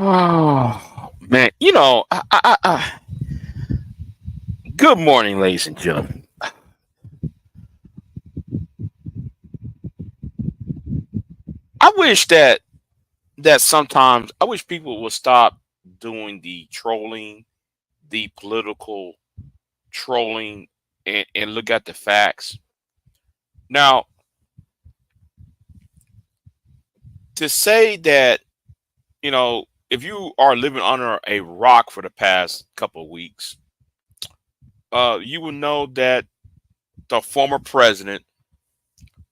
Oh man, good morning, ladies and gentlemen. I wish that sometimes I wish people would stop doing the trolling, the political trolling, and look at the facts. Now, to say that if you are living under a rock for the past couple of weeks, you will know that the former president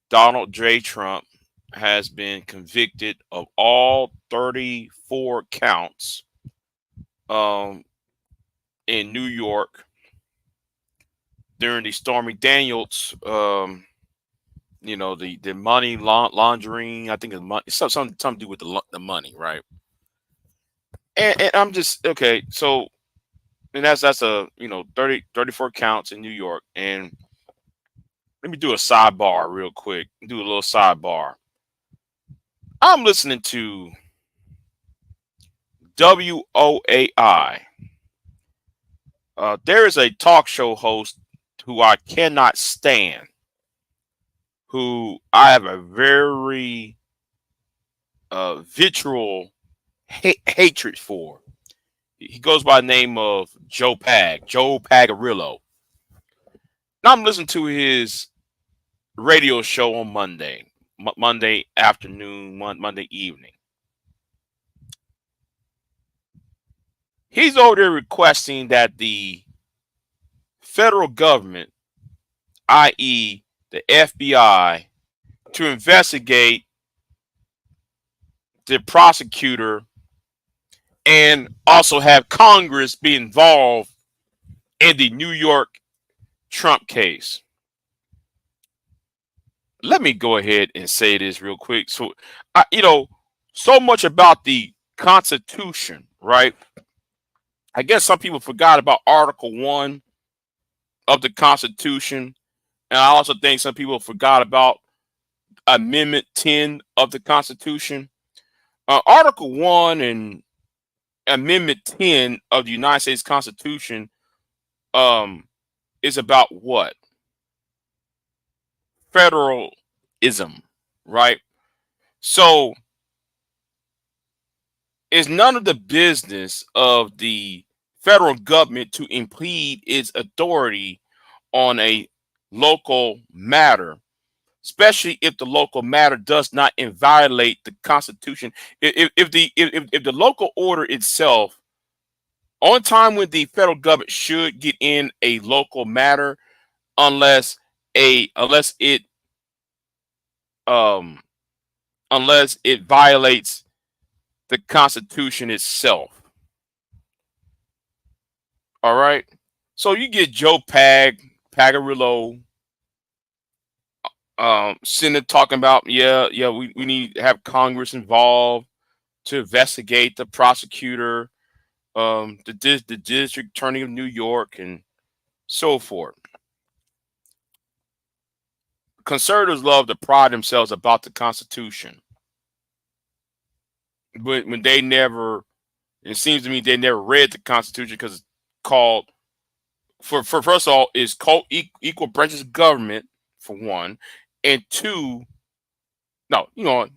Donald J. Trump has been convicted of all 34 counts um, in New York during the Stormy Daniels, the money laundering. I think it's money, something to do with the money, right? And I'm just okay. So, and that's a 34 counts in New York. And let me do a sidebar real quick. Do a little sidebar. I'm listening to WOAI. There is a talk show host who I cannot stand, who I have a very vitriol hatred for. He goes by the name of Joe Pagarillo. Now I'm listening to his radio show on Monday afternoon, Monday evening. He's over there requesting that the federal government, i.e., the FBI, to investigate the prosecutor and also have Congress be involved in the New York Trump case. Let me go ahead and say this real quick. So, so much about the Constitution, right? I guess some people forgot about Article 1 of the Constitution. And I also think some people forgot about Amendment 10 of the Constitution. Article 1 and Amendment 10 of the United States Constitution um, is about what? Federalism, right? So it's none of the business of the federal government to impede its authority on a local matter, especially if the local matter does not violate the Constitution. If the local order itself, on time when the federal government should get in a local matter, unless a um unless it violates the Constitution itself. All right. So you get Joe Pagarillo, Senate talking about, yeah, we need to have Congress involved to investigate the prosecutor, the district attorney of New York, and so forth. Conservatives love to pride themselves about the Constitution, but when they never, it seems to me they never read the Constitution because it's called for first of all, it's called equal branches of government for one, and two, no,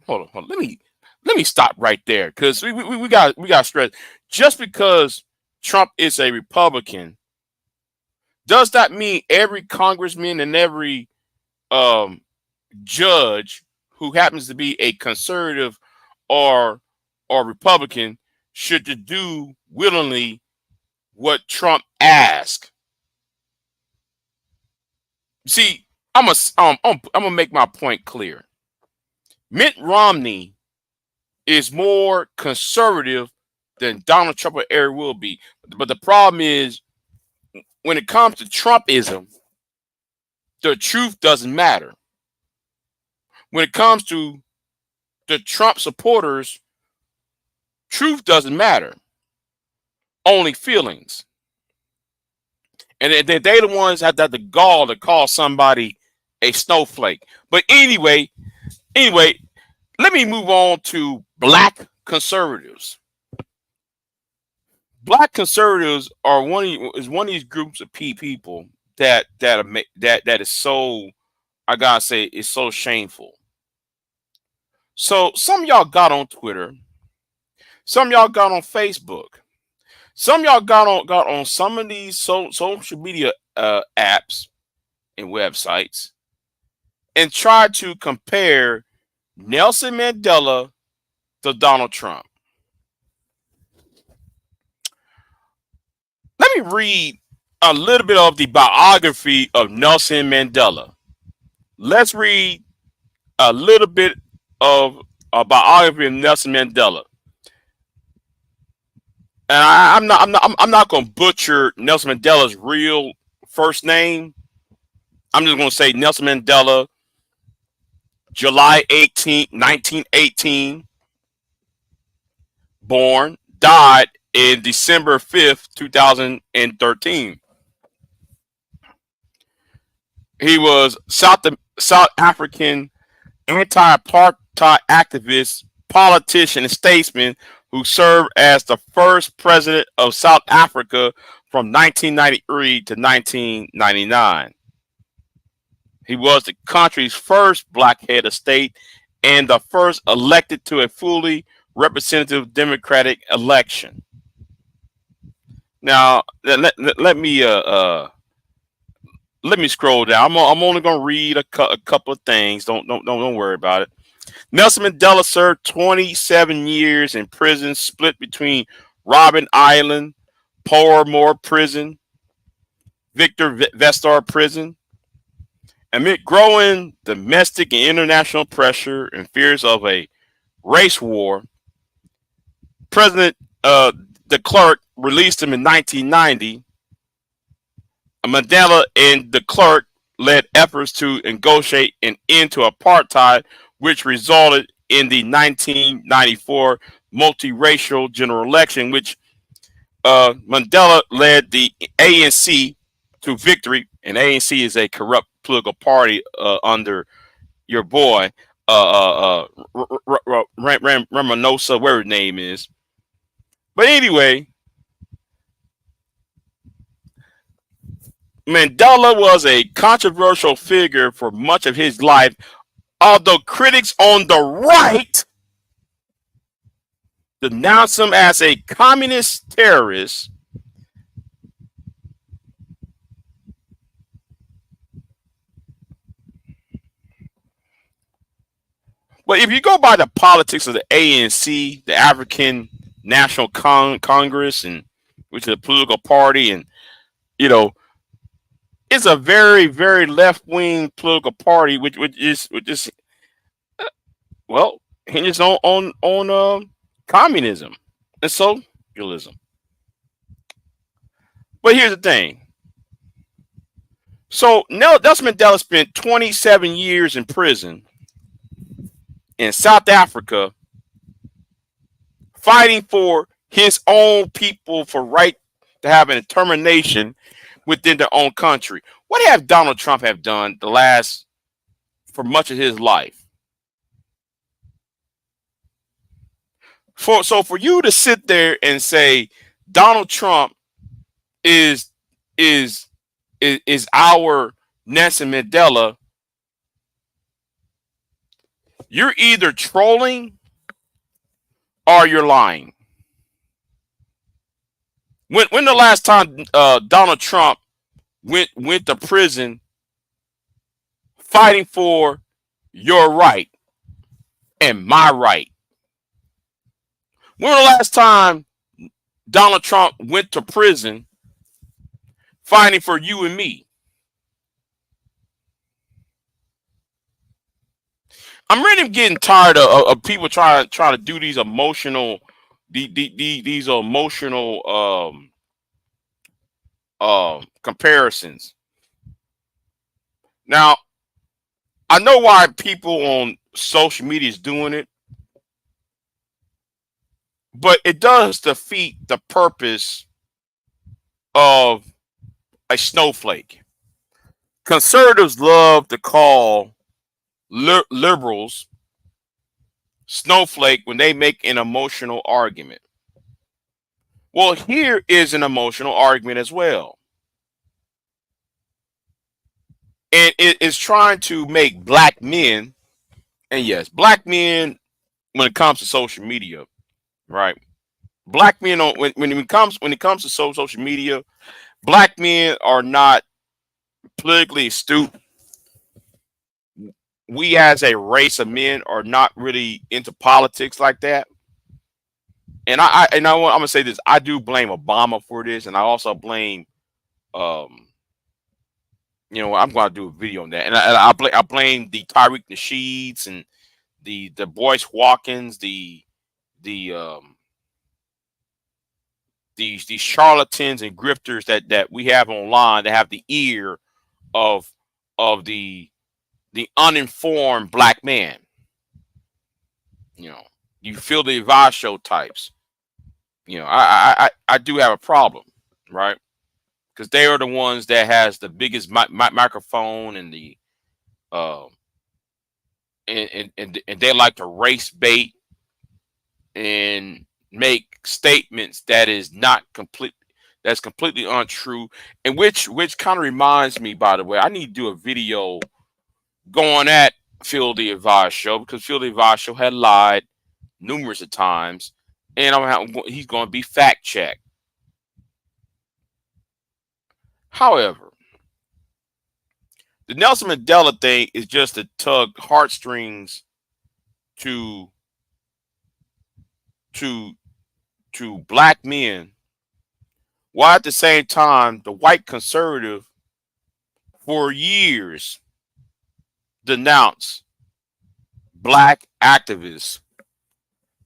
hold on, let me stop right there because we got to stress just because Trump is a Republican does that mean every congressman and every um judge who happens to be a conservative or Republican should to do willingly what Trump asked. See, I'm gonna make my point clear. Mitt Romney is more conservative than Donald Trump ever will be. But the problem is when it comes to Trumpism, the truth doesn't matter. When it comes to the Trump supporters, truth doesn't matter. Only feelings. And they the ones that have the gall to call somebody a snowflake. But anyway, let me move on to black conservatives. Black conservatives are one of these groups of people that is so, I gotta say, is so shameful. So some of y'all got on Twitter, some of y'all got on Facebook, some of y'all got on some of these social media apps and websites and tried to compare Nelson Mandela to Donald Trump. Let me read a little bit of the biography of Nelson Mandela. Let's read a little bit of a biography of Nelson Mandela. And I'm not going to butcher Nelson Mandela's real first name. I'm just going to say Nelson Mandela, July 18th, 1918, born, died in December 5th, 2013. He was South African anti-apartheid activist, politician, and statesman who served as the first president of South Africa from 1993 to 1999. He was the country's first black head of state and the first elected to a fully representative democratic election. Now, let me scroll down. I'm only going to read a couple of things. Don't worry about it. Nelson Mandela served 27 years in prison, split between Robben Island, Portmore Prison, Victor Vestar Prison. Amid growing domestic and international pressure and fears of a race war, President de Klerk released him in 1990. Mandela and de Klerk led efforts to negotiate an end to apartheid, which resulted in the 1994 multiracial general election, which Mandela led the ANC to victory. And ANC is a corrupt political party under your boy Ramanosa, whatever his name is. But anyway, Mandela was a controversial figure for much of his life, although critics on the right denounced him as a communist terrorist. But if you go by the politics of the ANC, the African National Congress, and which is a political party, and you know, it's a very, very left wing political party, which is well hinges on communism and socialism. But here's the thing. So Nelson Mandela spent 27 years in prison in South Africa fighting for his own people for right to have a determination within their own country. What have Donald Trump have done the last for much of his life? For you to sit there and say Donald Trump is is is our Nelson Mandela, you're either trolling or you're lying. When the last time Donald Trump went to prison fighting for your right and my right? When the last time Donald Trump went to prison fighting for you and me? I'm really getting tired of people trying to do these emotional these emotional comparisons. Now, I know why people on social media is doing it, but it does defeat the purpose of a snowflake. Conservatives love to call liberals snowflake when they make an emotional argument. Well, here is an emotional argument as well. And it is trying to make black men, and yes, black men when it comes to social media, right? Black men when it comes to social media, black men are not politically astute. We as a race of men are not really into politics like that. I'm gonna say this. I do blame Obama for this, and I also blame um I'm gonna do a video on that, and I blame the Tyreek Nasheeds and the Boyce Watkins, the these charlatans and grifters that we have online that have the ear of of the uninformed black man. You know, you feel the advice show types. I do have a problem, right? Because they are the ones that has the biggest microphone and the uh, and they like to race bait and make statements that is not complete that's completely untrue, and which kind of reminds me, by the way, I need to do a video going at Phil the Advice Show, because Phil the Advice Show had lied numerous of times, and he's going to be fact checked. However, the Nelson Mandela thing is just to tug heartstrings to to to black men, while at the same time the white conservative for years denounced black activists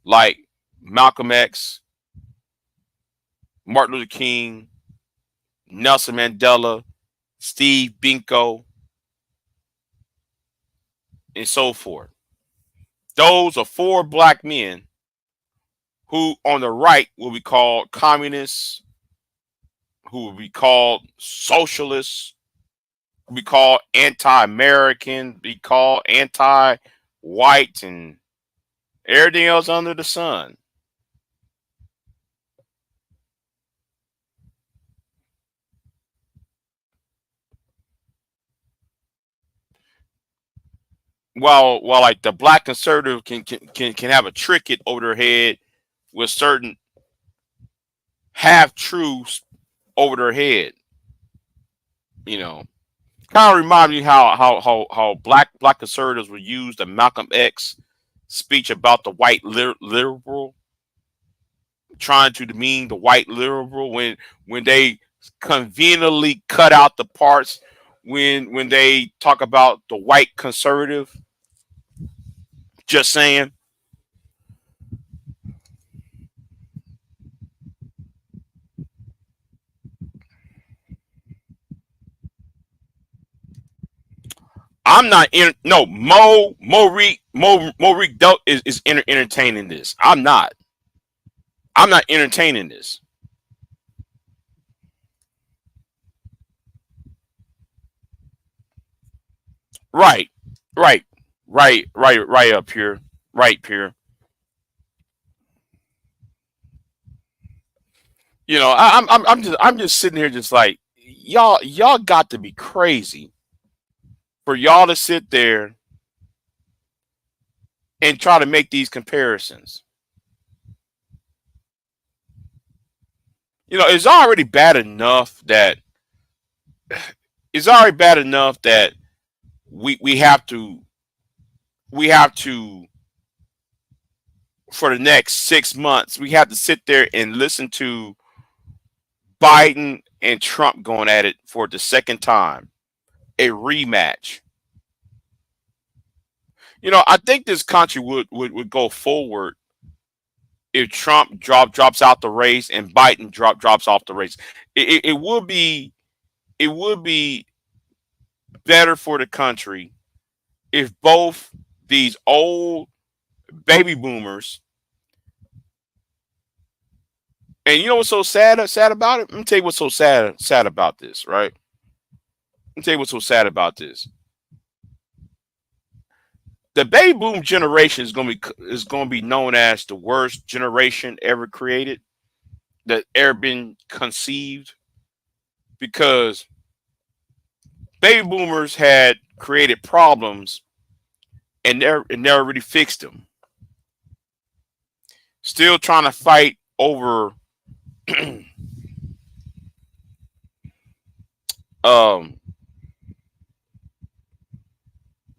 like Malcolm X, Martin Luther King, Nelson Mandela, Steve Biko, and so forth. Those are four black men who, on the right, will be called communists, who will be called socialists, will be called anti-American, be called anti-white, and everything else under the sun. While like the black conservative can have a trick it over their head with certain half truths over their head, you know. Kind of remind me how black conservatives would use the Malcolm X speech about the white liberal, trying to demean the white liberal when they conveniently cut out the parts when they talk about the white conservative. Just saying. I'm not in. No, Mo Reek is entertaining this. I'm not. I'm not entertaining this. Right, right, right up here, right here. I'm just sitting here, just like y'all got to be crazy for y'all to sit there and try to make these comparisons. It's already bad enough that it's already bad enough that we have to for the next 6 months we have to sit there and listen to Biden and Trump going at it for the second time, a rematch. I think this country would go forward if Trump drops out the race and Biden drops off the race. It would be better for the country if both these old baby boomers. And you know what's so sad about it? Let me tell you what's so sad about this, right? Let me tell you what's so sad about this. The baby boom generation is gonna be known as the worst generation ever created, that ever been conceived, because baby boomers had created problems and never really fixed them. Still trying to fight over um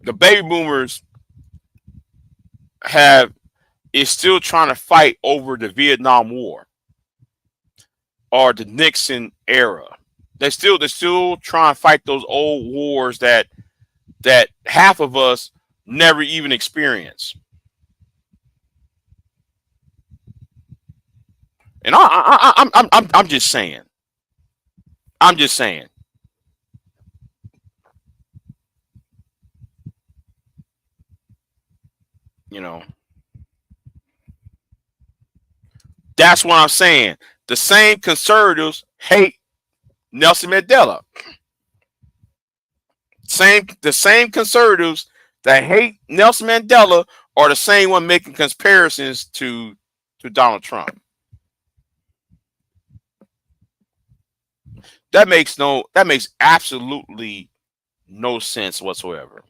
the baby boomers have is still trying to fight over the Vietnam War or the Nixon era. They're still trying to fight those old wars that half of us never even experienced. And I'm just saying. I'm just saying. You know, that's what I'm saying. The same conservatives hate Nelson Mandela. The same conservatives that hate Nelson Mandela are the same one making comparisons to Donald Trump. That makes absolutely no sense whatsoever.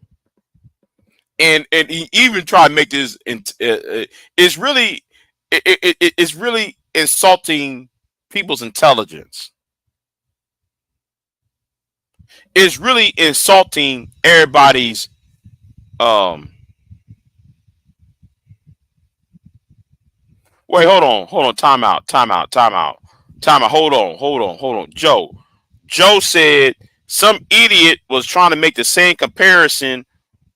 And he even tried to make this. It's really it's really insulting people's intelligence. It's really insulting everybody's. Um, Wait, hold on, time out. Hold on. Joe said some idiot was trying to make the same comparison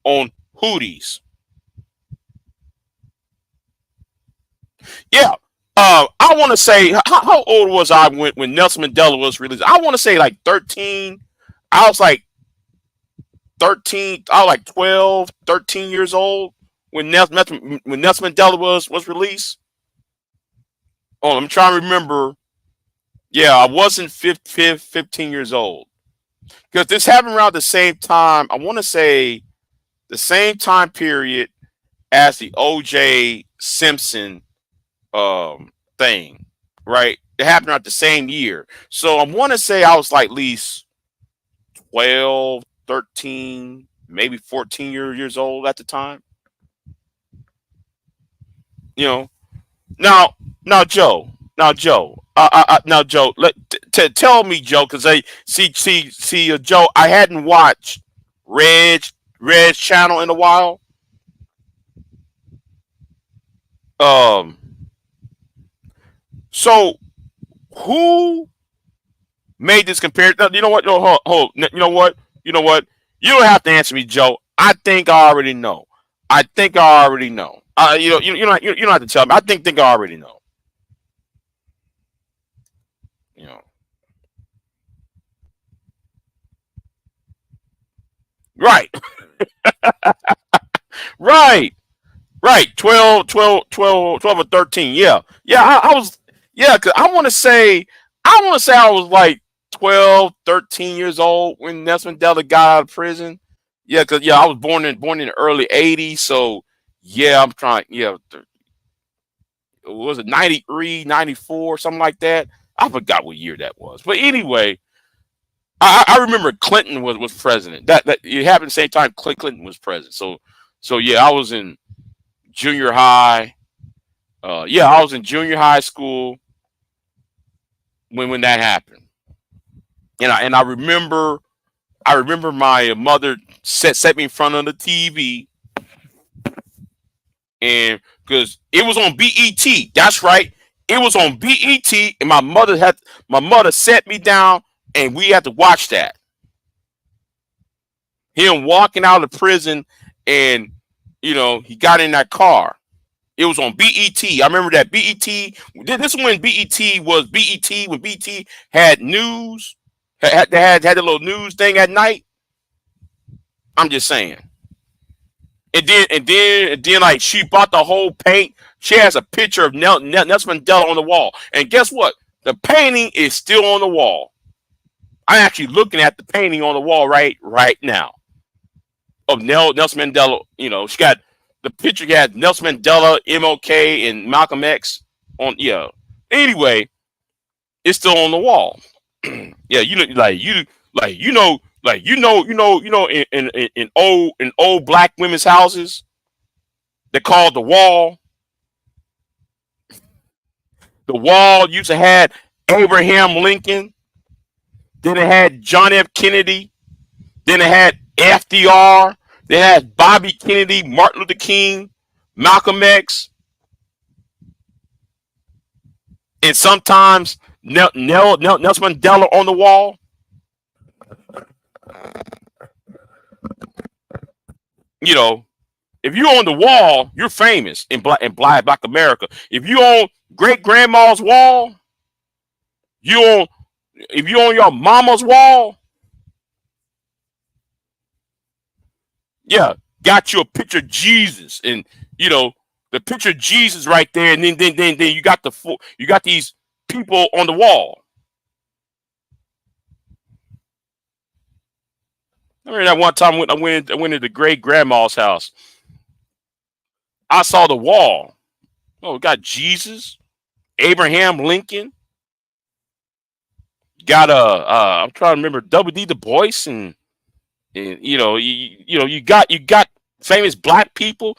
on Hooties. Yeah. I want to say, how old was I when Nelson Mandela was released? I want to say like 13. I was like 13. I was like 12, 13 years old when Nelson Mandela was released. Oh, I'm trying to remember. Yeah, I wasn't 15 years old, because this happened around the same time. I want to say the same time period as the O.J. Simpson thing, right? It happened around the same year. So I want to say I was like at least 12, 13, maybe 14 years old at the time. You know, now, now Joe, tell me, Joe, because I see, Joe, I hadn't watched Reg Red's channel in a while. Um, so who made this comparison? No, you know what? No, you know what? You know what? You don't have to answer me, Joe. I think I already know. I think I already know. You don't have to tell me. I think I already know. You know, right? Right. Right. 12 or 13. Yeah. Yeah. I was, yeah. Cause I want to say I was like 12, 13 years old when Nelson Mandela got out of prison. Yeah. Cause yeah, I was born in the early 80s. So yeah, I'm trying, yeah. Was it 93, 94, something like that? I forgot what year that was. But anyway, I remember Clinton was president. That it happened the same time Clinton was president. So yeah, I was in junior high. Yeah, I was in junior high school when that happened, and I remember my mother set me in front of the TV, and because it was on BET. That's right, it was on BET, and my mother set me down, and we had to watch that. Him walking out of prison, and he got in that car. It was on BET. I remember that BET. This is when BET was BET. When BET had news, had the little news thing at night. I'm just saying. And then, like she bought the whole paint. She has a picture of Nelson Mandela on the wall. And guess what? The painting is still on the wall. I'm actually looking at the painting on the wall right now of Nelson Mandela. She got the picture. Had Nelson Mandela, MLK, and Malcolm X on. Yeah. Anyway, it's still on the wall. Yeah, in old black women's houses, they called the wall. The wall used to had Abraham Lincoln. Then it had John F. Kennedy. Then it had FDR. They had Bobby Kennedy, Martin Luther King, Malcolm X, and sometimes Nelson Mandela on the wall. You know, if you on the wall, you're famous in Black America. If you on great grandma's wall, you on if you on your mama's wall, yeah, got you a picture of Jesus, and you know the picture of Jesus right there, and then you got you got these people on the wall. I remember that one time I went into great grandma's house. I saw the wall. Oh, we got Jesus, Abraham Lincoln, got I'm trying to remember W.D. Du Bois, and you got famous black people.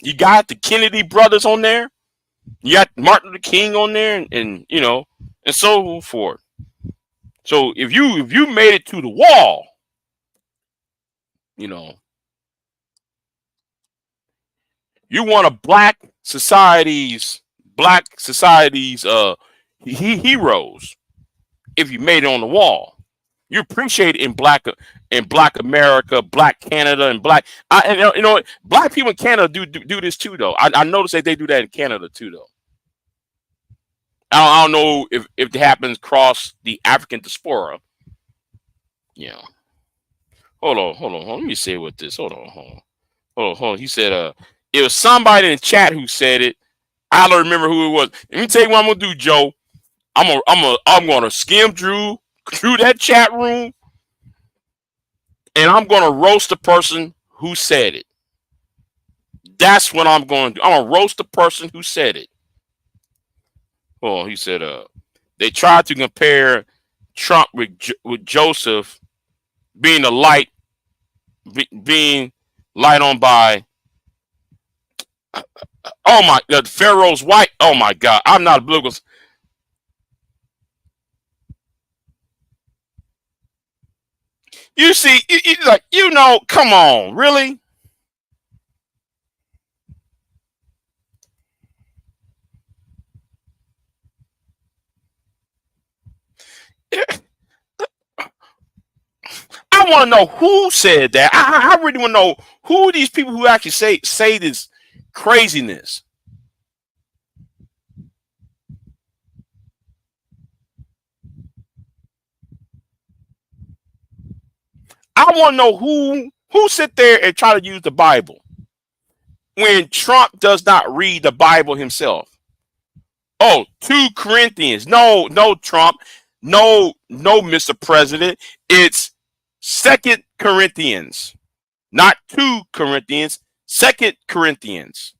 You got the Kennedy brothers on there. You got Martin Luther King on there, and so forth. So if you made it to the wall, you know you one of black society's heroes. If you made it on the wall, you appreciate it in black America, black Canada, and black. Black people in Canada do this too, though. I noticed that they do that in Canada too, though. I don't know if it happens across the African diaspora. Yeah. Hold on. Let me say what this. Hold on. He said, it was somebody in the chat who said it. I don't remember who it was. Let me tell you what I'm gonna do, Joe. I'm gonna skim through that chat room, and I'm gonna roast the person who said it. That's what I'm going to do. I'm gonna roast the person who said it. Oh, he said, they tried to compare Trump with Joseph being the light, being light on by, oh my, the Pharaoh's wife. Oh my God, I'm not oblivious. You see, come on, really? I want to know who said that. I really want to know who are these people who actually say this craziness. I want to know who sit there and try to use the Bible. when Trump does not read the Bible himself. Oh, 2 Corinthians. No, no, Trump. No, no, Mr. President. It's Second Corinthians, not 2 Corinthians. Second Corinthians.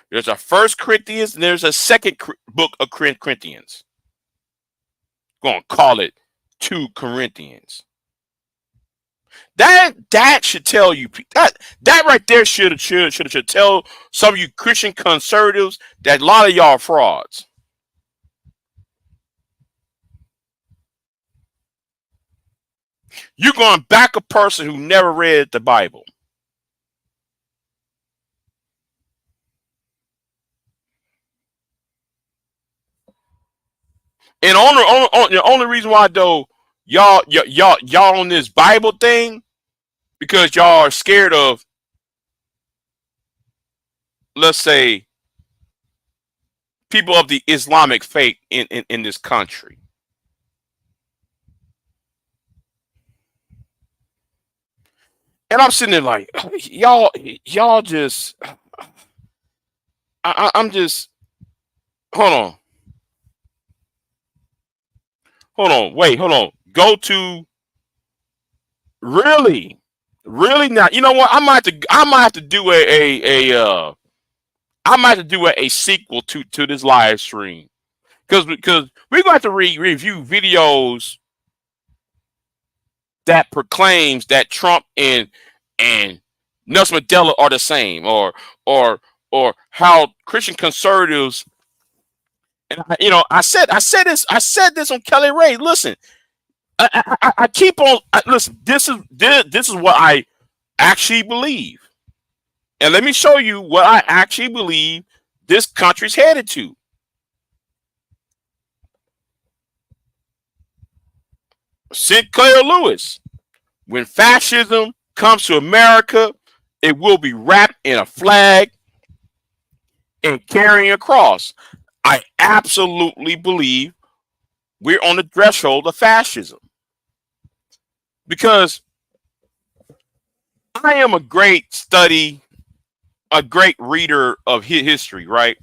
There's a First Corinthians and there's a second book of Corinthians. Gonna call it 2 Corinthians. That should tell you that right there should tell some of you Christian conservatives that a lot of y'all are frauds. You're going to back a person who never read the Bible. And the only reason why though y'all on this Bible thing because y'all are scared of, let's say, people of the Islamic faith in this country. And I'm sitting there like, y'all just, I'm just, hold on, go to, really now. You know what? I might have to do I might have to do a sequel to this live stream because we're going to have to review videos that proclaims that Trump and Nelson Mandela are the same, or how Christian conservatives. And I said this on Kelly Ray. Listen, I keep on listen. This is what I actually believe, and let me show you what I actually believe this country's headed to. Sinclair Lewis. When fascism comes to America, it will be wrapped in a flag and carrying a cross. I absolutely believe we're on the threshold of fascism. Because I am a great reader of history, right?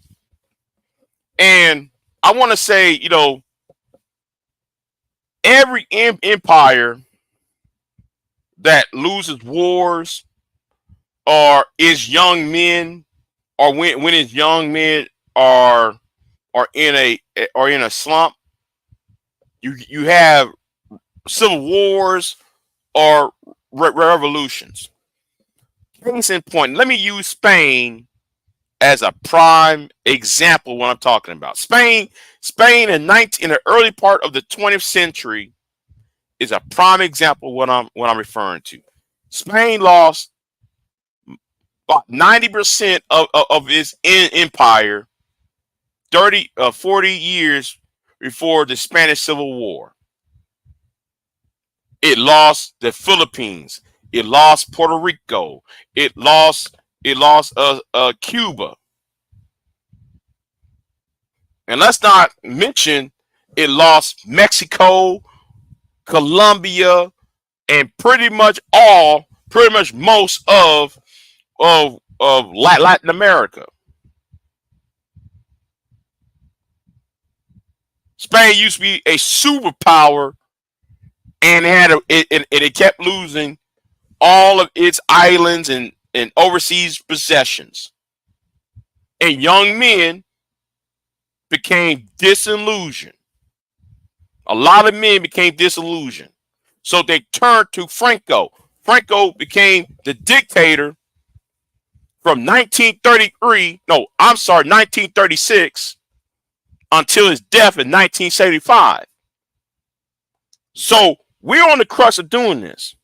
And I want to say, every empire that loses wars or is young men, or when its young men are in a slump, you have civil wars or revolutions. Case in point, let me use Spain as a prime example of what I'm talking about. Spain in the early part of the 20th century is a prime example of what I'm referring to. Spain lost about 90% of its empire 40 years before the Spanish Civil War. It lost the Philippines. It lost Puerto Rico. It lost Cuba. And let's not mention it lost Mexico, Colombia, and pretty much most of Latin America. Spain used to be a superpower, and it kept losing all of its islands and overseas possessions. And young men became disillusioned. A lot of men became disillusioned. So they turned to Franco. Franco became the dictator from 1936 until his death in 1975. So we're on the crux of doing this.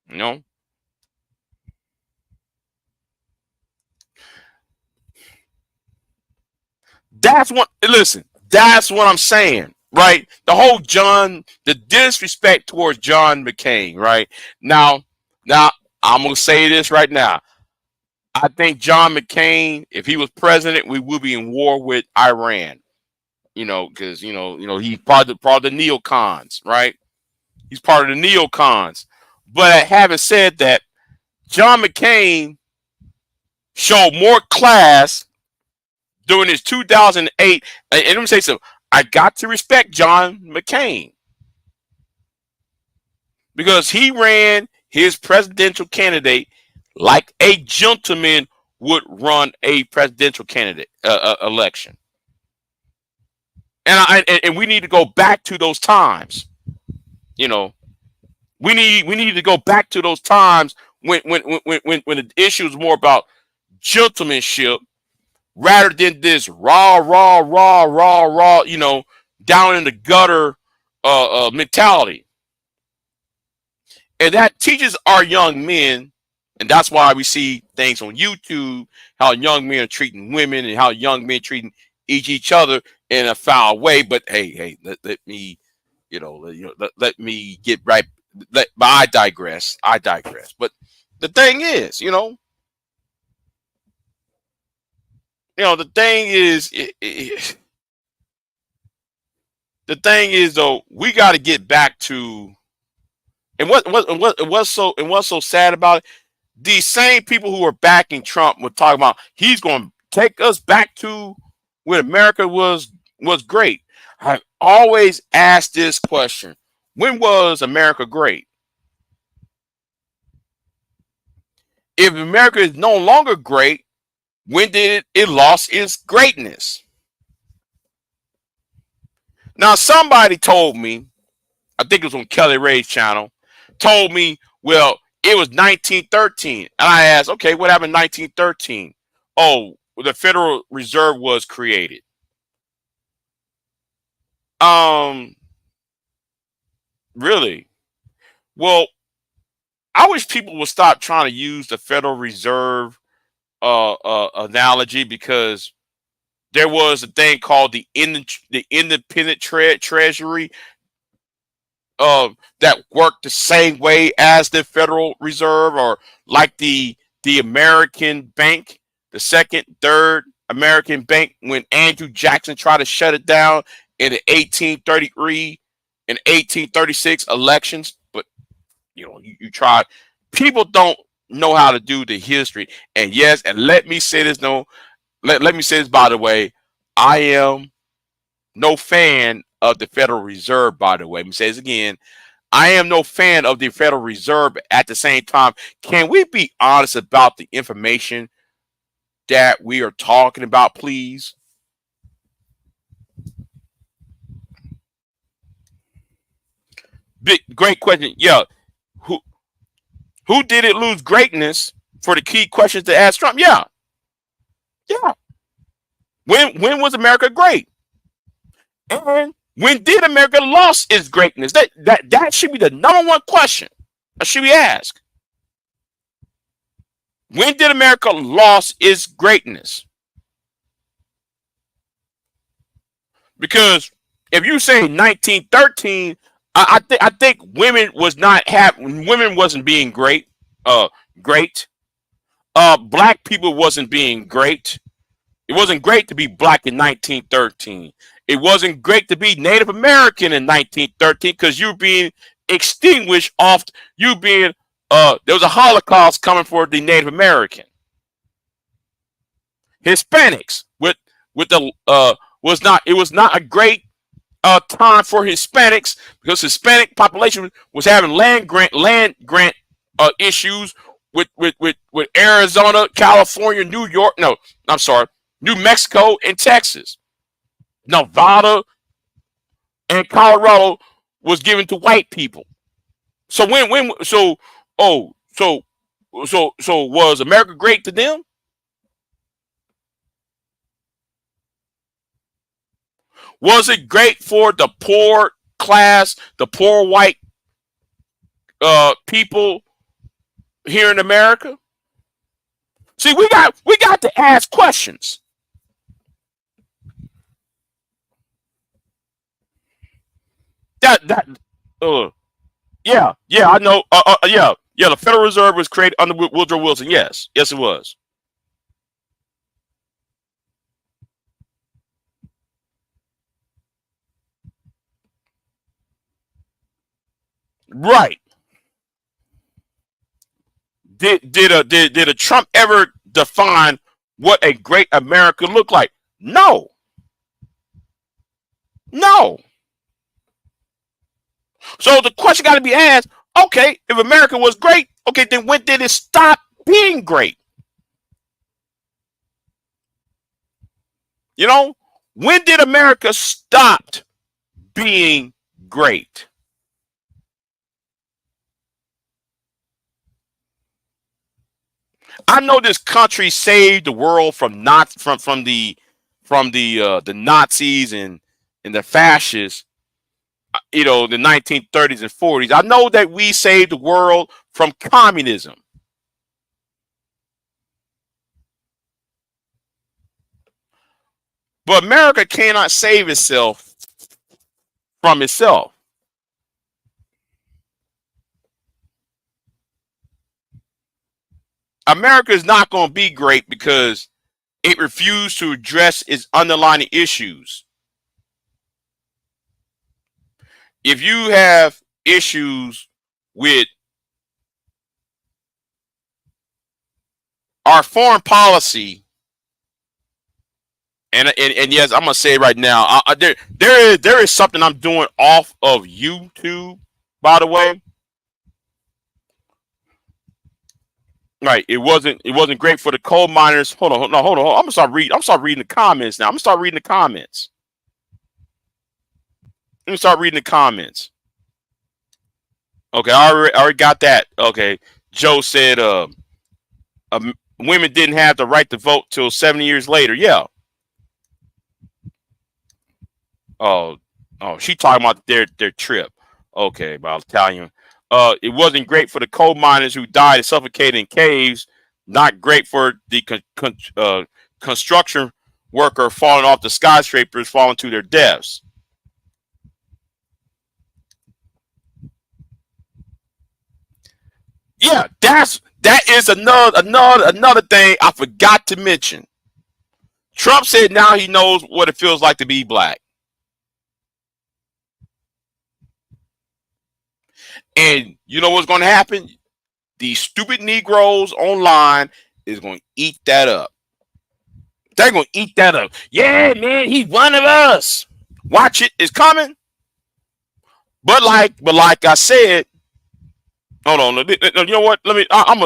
You know? That's what I'm saying, right? The disrespect towards John McCain, right? Now, Now, I'm gonna say this right now. I think John McCain, if he was president, we would be in war with Iran. Because he's part of the neocons, right? He's part of the neocons. But having said that, John McCain showed more class during his 2008. And let me say something. I got to respect John McCain because he ran his presidential candidate like a gentleman would run a presidential candidate election. And we need to go back to those times. You know, we need to go back to those times when the issue is more about gentlemanship rather than this raw, raw, raw, raw, raw, down in the gutter mentality. And that teaches our young men, and that's why we see things on YouTube, how young men are treating women and how young men treating each other in a foul way. But hey, let me, let me get right. But I digress. I digress. But the thing is, the thing is, the thing is though, we got to get back to, and what's so sad about it. These same people who are backing Trump were talking about he's going to take us back to when America was great. I've always asked this question: when was America great? If America is no longer great, when did it lost its greatness? Now, somebody told me, I think it was on Kelly Ray's channel, told me, well, it was 1913. And I asked, okay, what happened in 1913? Oh, the Federal Reserve was created. Um, really? Well, I wish people would stop trying to use the Federal Reserve analogy, because there was a thing called the independent treasury that worked the same way as the Federal Reserve, or like the American Bank, the second, third American Bank, when Andrew Jackson tried to shut it down in the 1833 and 1836 elections. But you tried. People don't know how to do the history. And yes, and let me say this. No, let me say this, by the way. I am no fan of the Federal Reserve, by the way. Let me say this again. I am no fan of the Federal Reserve. At the same time, can we be honest about the information that we are talking about, please? Great question. Yeah. Who who did it lose greatness for the key questions to ask Trump? Yeah. Yeah. When was America great? And when did America lost its greatness? That should be the number one question that should be asked. When did America lost its greatness? Because if you say 1913, I think women wasn't being great. Great. Black people wasn't being great. It wasn't great to be black in 1913. It wasn't great to be Native American in 1913 because you were being extinguished off. You being there was a Holocaust coming for the Native American. Hispanics with the was not, it was not a great time for Hispanics, because Hispanic population was having land grant issues with Arizona, California, New York. No, I'm sorry, New Mexico and Texas. Nevada and Colorado was given to white people. So oh so was America great to them? Was it great for the poor class, the poor white people here in America? See, we got to ask questions. That uh yeah, I know, yeah, Yeah, the Federal Reserve was created under Woodrow Wilson. Yes, yes, it was. Right. Did a Trump ever define what a great America looked like? No, no. So the question got to be asked: okay, if America was great, okay, then when did it stop being great? You know, when did America stop being great? I know this country saved the world from not from the Nazis and the fascists, the 1930s and 40s. I know that we saved the world from communism. But America cannot save itself from itself. America is not going to be great because it refused to address its underlying issues. If you have issues with our foreign policy, and yes, I'm gonna say it right now. There is something I'm doing off of YouTube, by the way. Right, it wasn't great for the coal miners. Hold on, no, hold on. I'm gonna start reading the comments now. I'm gonna start reading the comments. Let me start reading the comments. Okay, I already got that. Okay, Joe said, women didn't have the right to vote till 70 years later. Yeah. Oh, oh, she talking about their trip. Okay, about Italian. It wasn't great for the coal miners who died and suffocated in caves. Not great for the construction worker falling off the skyscrapers, falling to their deaths. Yeah, that is another thing I forgot to mention. Trump said now he knows what it feels like to be black, and you know what's going to happen? These stupid Negroes online is going to eat that up. They're going to eat that up. Yeah, man, he's one of us. Watch it, it's coming. But like I said, hold on. You know what? Let me. I'm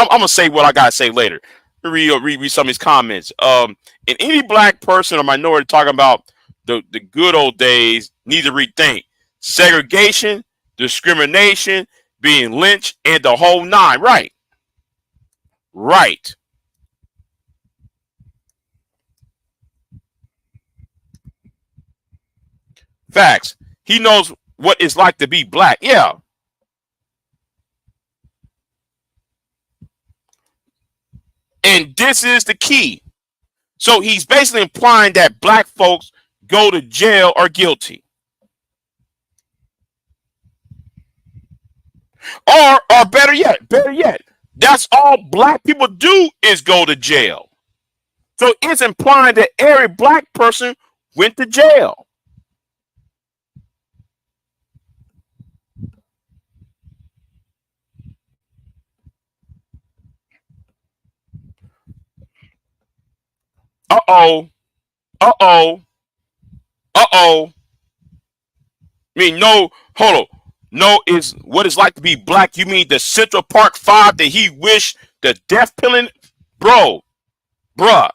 gonna say what I gotta say later. Read some of these comments. And any black person or minority talking about the good old days need to rethink segregation, discrimination, being lynched, and the whole nine. Right, right. Facts. He knows what it's like to be black. Yeah, and this is the key. So he's basically implying that black folks go to jail or guilty. Or better yet, that's all black people do is go to jail. So it's implying that every black person went to jail. Uh oh. Uh oh. Uh oh. I mean, no, hold on. No, is what it's like to be black. You mean the Central Park Five that he wished the death penalty, bro, bruh,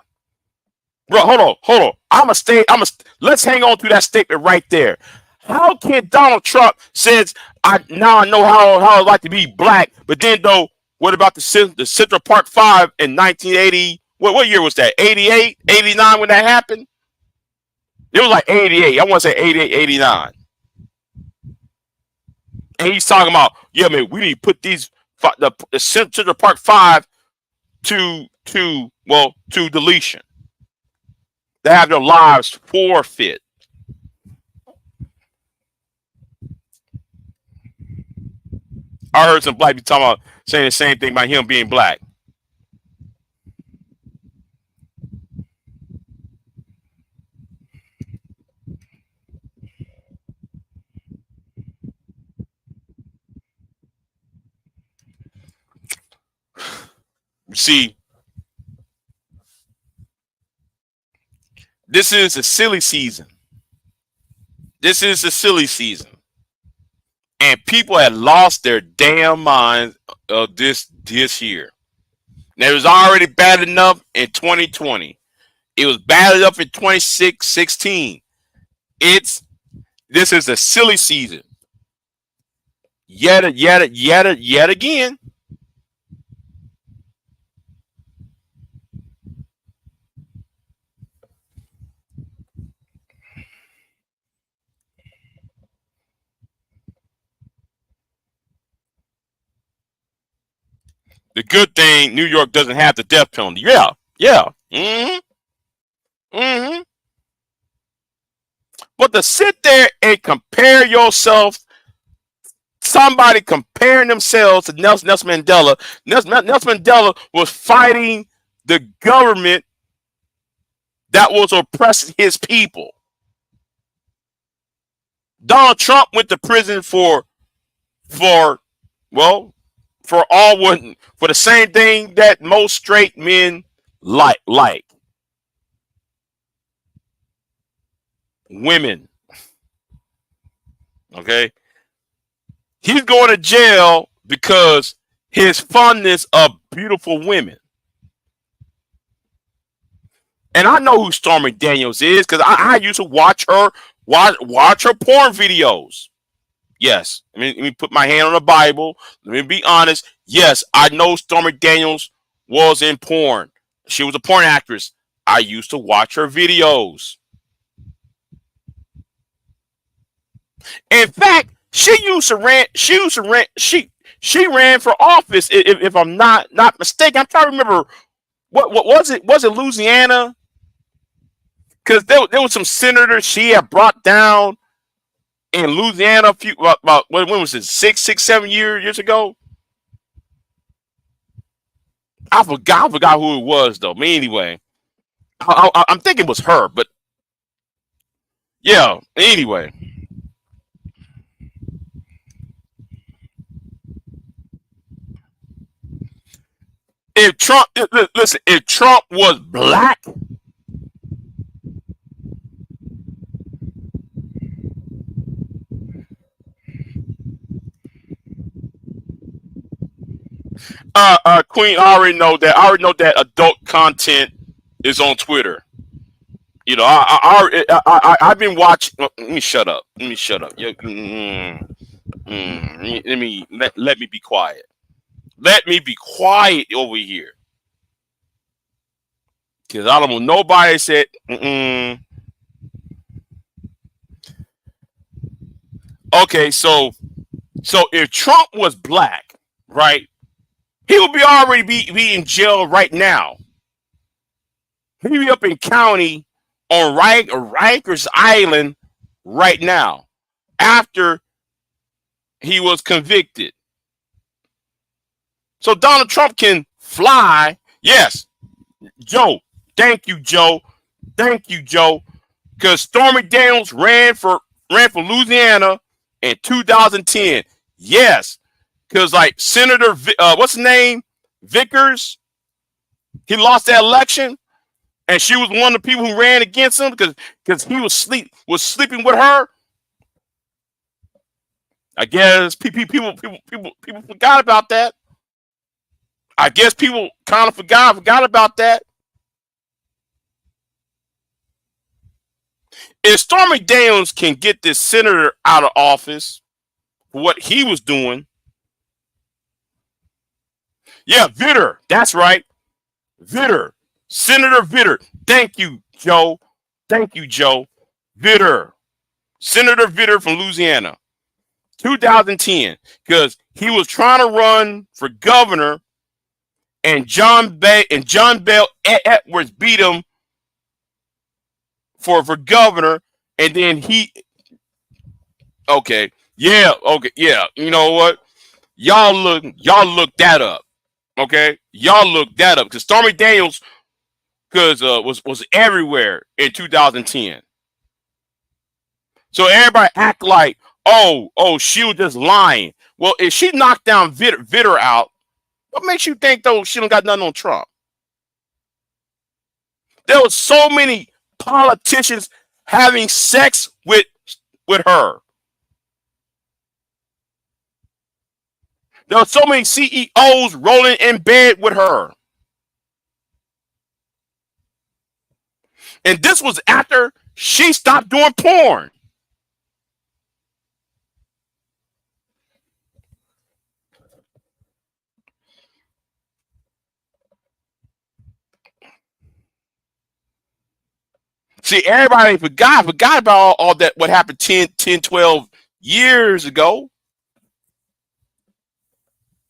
bro. Hold on. Let's hang on to that statement right there. How can Donald Trump says I know how it's like to be black, but then though, what about the Central Park Five in 1980? What year was that? 88, 89 when that happened? It was like 88. I want to say 88, 89. And he's talking about, yeah, man, we need to put the Central Park Five to deletion. They have their lives forfeit. I heard some black people talking about saying the same thing about him being black. See, this is a silly season. This is a silly season. And people had lost their damn minds this year. Now, it was already bad enough in 2020. It was bad enough in 2016. This is a silly season. Yet again. The good thing, New York doesn't have the death penalty. Yeah, yeah. Mm-hmm. But to sit there and compare yourself, somebody comparing themselves to Nelson Mandela. Nelson Mandela was fighting the government that was oppressing his people. Donald Trump went to prison for well, for the same thing that most straight men like women. Okay, he's going to jail because his fondness of beautiful women. And I know who Stormy Daniels is because I used to watch her porn videos. Yes, let me put my hand on the Bible. Let me be honest. Yes, I know Stormy Daniels was in porn. She was a porn actress. I used to watch her videos. In fact, she ran for office. If I'm not mistaken, I'm trying to remember what was it? Was it Louisiana? Because there was some senator she had brought down in Louisiana a few about when was it 7 years ago? I forgot who it was though. I mean, anyway, I'm thinking it was her, but yeah. Anyway, if Trump was black, Queen, I already know that. I already know that adult content is on Twitter. You know, I've been watching. Let me shut up. Let me shut up. Let me be quiet. Let me be quiet over here, because I don't want nobody said. Okay, so if Trump was black, right, he would be in jail right now. He'd be up in county on Rikers Island right now after he was convicted. So Donald Trump can fly. Yes, Joe. Thank you, Joe. Thank you, Joe. Because Stormy Daniels ran for Louisiana in 2010. Yes, because like Senator, what's his name, Vickers, he lost that election, and she was one of the people who ran against him because he was sleeping with her. I guess people forgot about that. I guess people kind of forgot about that. If Stormy Daniels can get this senator out of office for what he was doing, yeah, Vitter, that's right, Vitter, Senator Vitter. Thank you, Joe. Thank you, Joe. Vitter, Senator Vitter from Louisiana, 2010, because he was trying to run for governor, and John Bell Edwards beat him for governor, and then he. Okay, yeah, you know what? Y'all look that up. Okay, y'all look that up because Stormy Daniels because was everywhere in 2010. So everybody act like, oh, she was just lying. Well, if she knocked down Vitter out, what makes you think though she don't got nothing on Trump? There was so many politicians having sex with her. There were so many CEOs rolling in bed with her. And this was after she stopped doing porn. See, everybody forgot about all that, what happened 12 years ago,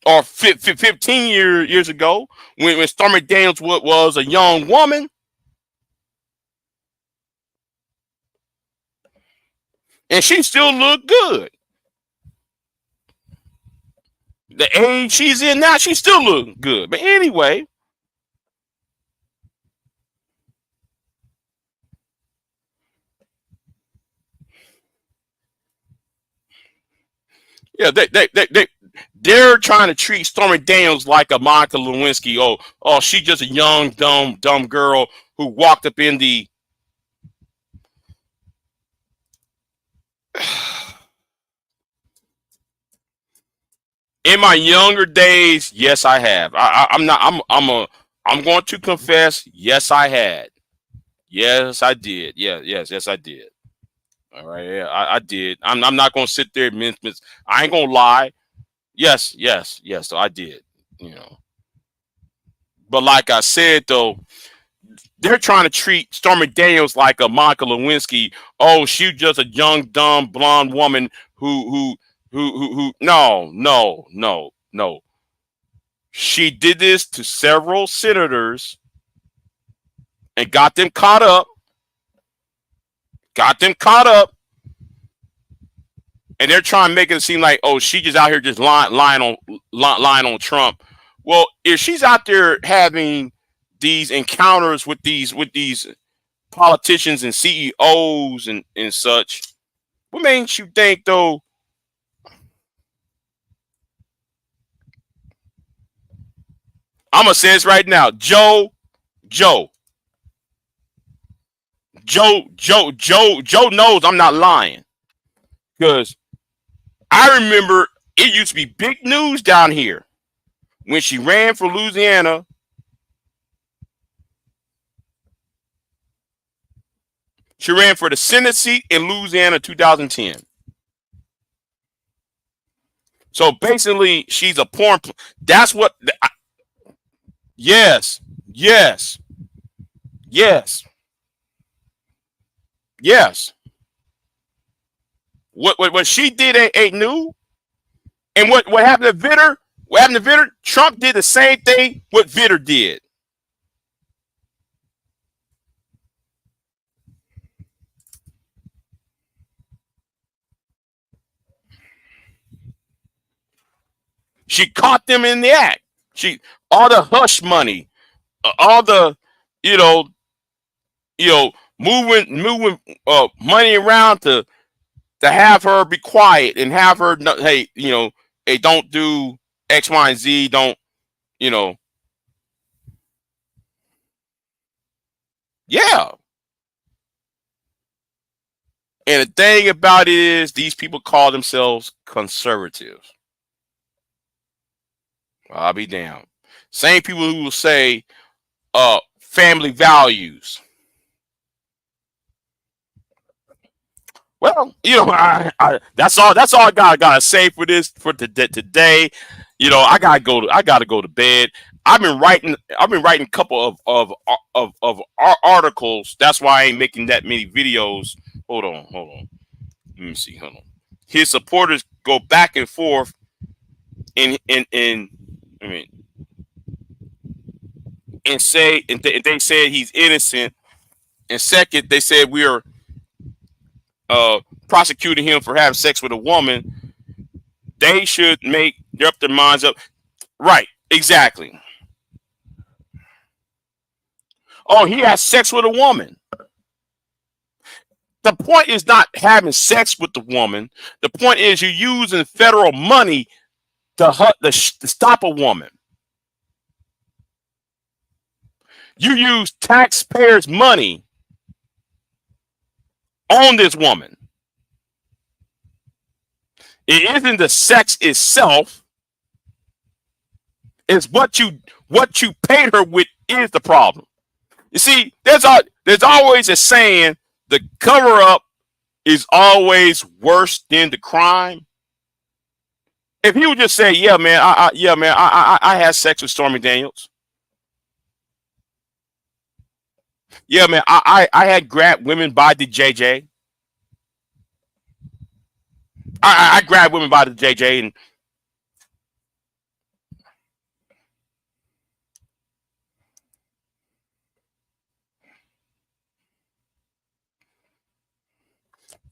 or 15 years ago, when Stormy Daniels was a young woman, and she still looked good. The age she's in now, she still look good. But anyway, yeah, they're trying to treat Stormy Daniels like a Monica Lewinsky. Oh, she's just a young, dumb girl who walked up in the. In my younger days, yes, I have. I'm not. I'm going to confess. Yes, I had. Yes, I did. Yeah, yes, I did. All right, yeah, I did. I'm not going to sit there and mince. I ain't going to lie. Yes. So I did. You know, but like I said though, they're trying to treat Stormy Daniels like a Monica Lewinsky. Oh, she's just a young, dumb, blonde woman who. No. She did this to several senators and got them caught up. Got them caught up, and they're trying to make it seem like, oh, she just out here just lying on Trump. Well, if she's out there having these encounters with these politicians and CEOs and such, what makes you think though? I'm gonna say this right now, Joe, Joe knows I'm not lying because I remember it used to be big news down here when she ran for Louisiana. She ran for the Senate seat in Louisiana 2010. So basically, she's a porn. That's what. Yes, yes, yes, yes. What she did ain't new. And what happened to Vitter? What happened to Vitter? Trump did the same thing what Vitter did. She caught them in the act. She all the hush money, all the you know you know moving money around to have her be quiet and have her hey hey, don't do X, Y, and Z. Don't you know? Yeah. And the thing about it is, these people call themselves conservatives. I'll be damned. Same people who will say family values. Well, that's all. That's all I gotta say for this for today. I gotta go to bed. I've been writing a couple of articles. That's why I ain't making that many videos. Hold on. Let me see. Hold on. His supporters go back and forth in I mean and say and they said he's innocent. And second, they said we are prosecuting him for having sex with a woman. They should make up their minds up. Right, exactly. Oh, he has sex with a woman. The point is not having sex with the woman. The point is you're using federal money to stop a woman. You use taxpayers' money on this woman. It isn't the sex itself. It's what you paid her with is the problem. You see, there's always a saying: the cover up is always worse than the crime. If he would just say, "Yeah, man, I had sex with Stormy Daniels. Yeah, man, I had grabbed women by the JJ. I grabbed women by the JJ, and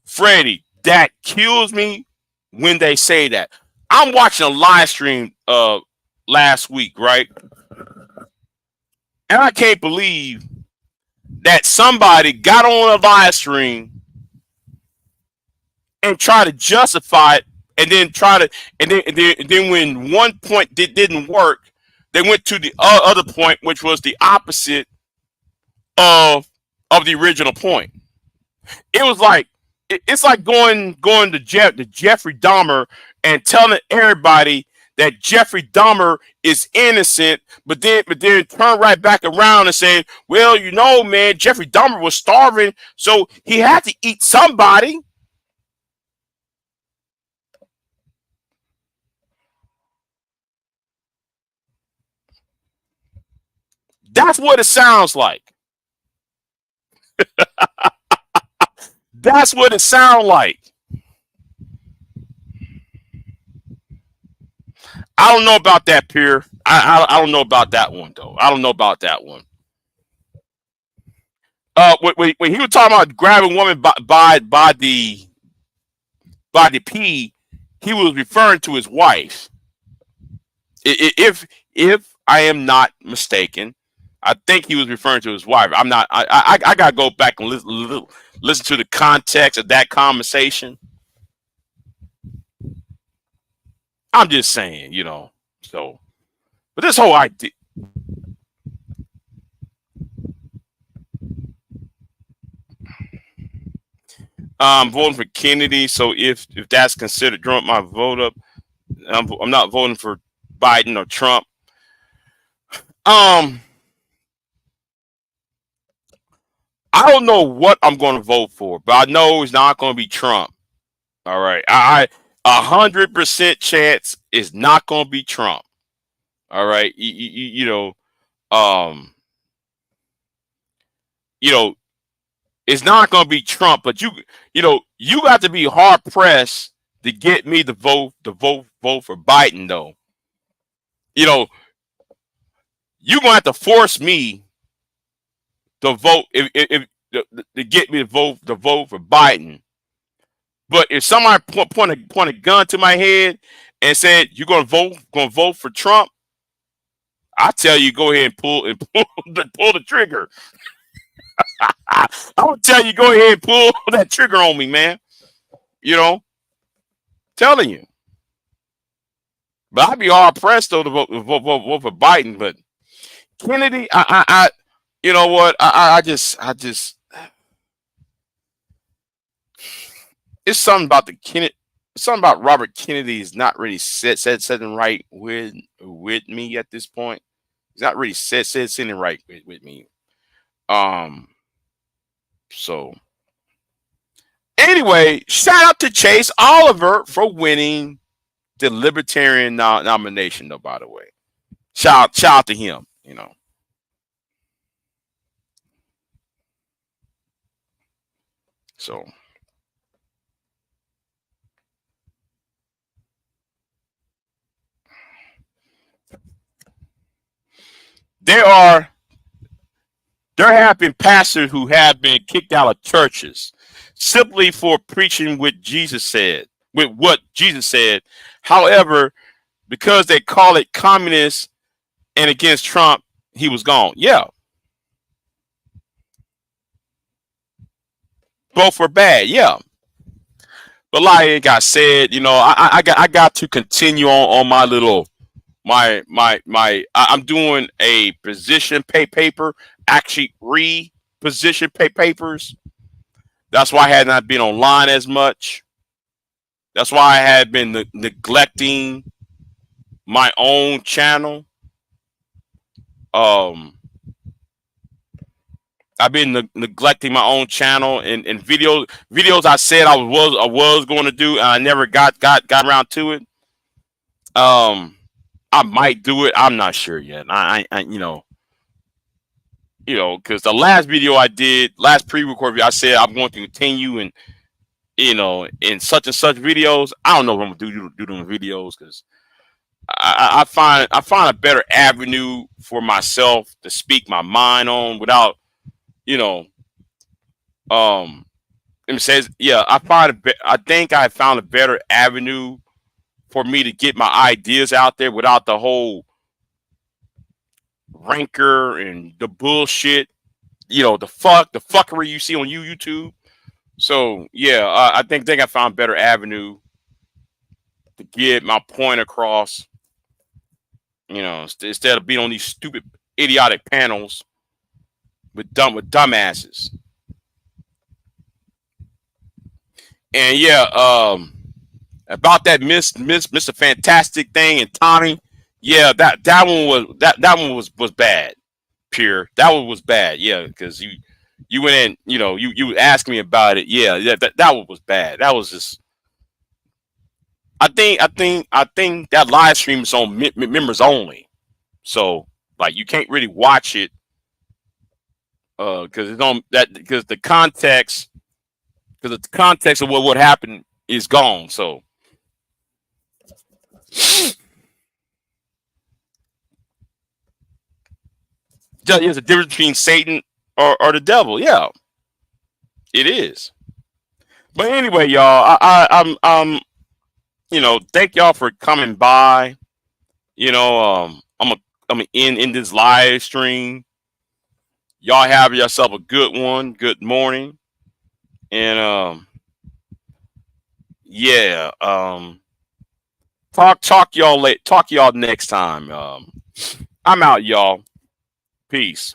Freddie, that kills me when they say that. I'm watching a live stream last week, right? And I can't believe that somebody got on a live stream and tried to justify it, and then and then when one point didn't work, they went to the other point, which was the opposite of the original point. It was like it's like going to Jeffrey Dahmer and telling everybody that Jeffrey Dahmer is innocent, but then turn right back around and say, well, man, Jeffrey Dahmer was starving, so he had to eat somebody. That's what it sounds like. That's what it sounds like. I don't know about that, Pierre. I don't know about that one though. I don't know about that one. When he was talking about grabbing a woman by the pee, he was referring to his wife. If I am not mistaken, I think he was referring to his wife. I'm not. I gotta go back and listen to the context of that conversation. I'm just saying. So, but this whole idea, I'm voting for Kennedy. So if that's considered drawing my vote up, I'm not voting for Biden or Trump. Um, I don't know what I'm going to vote for, but I know it's not going to be Trump. All right, 100% chance is not going to be Trump. All right, um, you know, it's not going to be Trump, but you got to be hard pressed to get me to vote for Biden though. You know, you're going to have to force me to vote to get me to vote for Biden. But if somebody point a gun to my head and said you're gonna vote for Trump, I tell you go ahead and pull the trigger. I would tell you go ahead and pull that trigger on me, man. You know, telling you. But I'd be hard pressed though to vote for Biden. But Kennedy, you know what? I just, it's something about the Kennedy, something about Robert Kennedy is not really said something right with me at this point. He's not really said something right with me. Um. So anyway, shout out to Chase Oliver for winning the Libertarian nomination. Though, by the way, shout out to him. So there are there have been pastors who have been kicked out of churches simply for preaching what Jesus said. with what Jesus said. However, because they call it communist and against Trump, he was gone. Yeah, both were bad. Yeah, but like it got said, I got to continue on my little I'm doing a position pay paper, actually reposition pay papers. That's why I had not been online as much. That's why I had been neglecting my own channel. Um, I've been neglecting my own channel and videos I said I was going to do and I never got around to it. I might do it. I'm not sure yet. Because the last video I did, last pre-record video, I said I'm going to continue and in such and such videos. I don't know if I'm gonna do them videos because I find a better avenue for myself to speak my mind on without you know it says yeah I think I found a better avenue for me to get my ideas out there without the whole rancor and the bullshit, the fuckery you see on YouTube. So yeah, I think I found a better avenue to get my point across. Instead of being on these stupid, idiotic panels with dumbasses. And yeah, about that Mr. Fantastic thing and Tommy. Yeah, that one was bad. Pure. That one was bad. Yeah, because you went in, you asked me about it. Yeah, that one was bad. That was just. I think that live stream is on members only. So like you can't really watch it because it's on that because the context of what happened is gone. So there's a difference between Satan or the devil. Yeah, it is. But anyway, y'all, thank y'all for coming by. I'm gonna end in this live stream. Y'all have yourself a good one. Good morning, and yeah, talk y'all next time. I'm out, y'all. Peace.